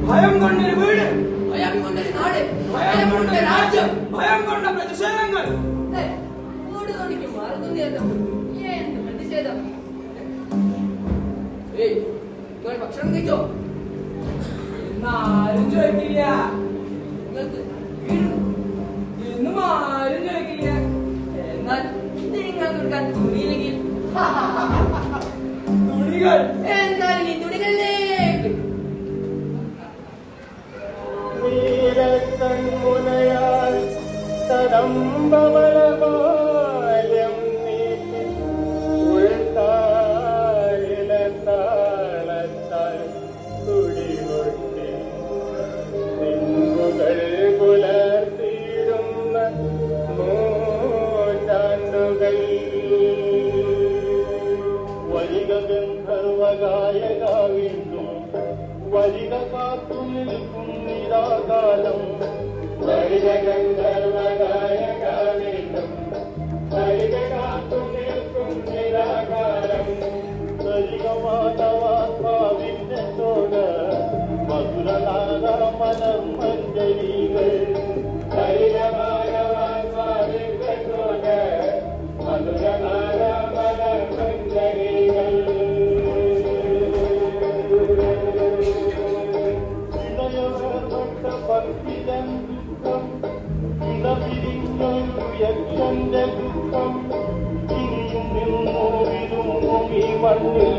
ഭയം കൊണ്ടൊരു വീട്, ഭയം കൊണ്ടൊരു നാട്, ഭയം കൊണ്ട രാജ്യം, ഭയം കൊണ്ട പ്രതിഷേധങ്ങൾ. ഭക്ഷണം കഴിച്ചോ? ആരും ചോദിക്കില്ല, ഇന്നും ആരും ചോദിക്കില്ല. എന്നാൽ നിങ്ങൾ കൊടുക്കാൻ തുണിയില്ലെങ്കിൽ തുണികൾ എന്നാൽ ഈ തുണികളിലേക്ക് നീലക്കൺമുനയാൽ തടംബമലബാല്യം നീട്ടി ഉൾത്താരിലത്താളത്താൽ തുടികൊട്ടി നിങ്ങുകൾ പുലർത്തിയിടുന്ന നൂറ്റാണ്ടുകൾ വരിക ഗന്ധർവഗായക വീണ്ടും വരിക കാത്തു നിൽക്കും നിരാകാലം വരിക ഗന്ധർവഗായക വീണ്ടും വരിക കാത്തു നിൽക്കും നിരാകാലം വരിക മാധവാത്മാവിന്റെ തോട് മധുരനാദമനം മഞ്ജരികൾ വരിക മാധവാത്മാവിന്റെ തോട് മധുരനാദമനം മഞ്ജരികൾ ഭക്തിജൻ ദുഃഖം ഇടപിരിഞ്ഞൊരു യക്ഷന്റെ ദുഃഖം ഇനിയും നിന്നു വിരുങ്ങും ഈ മണ്ണിൽ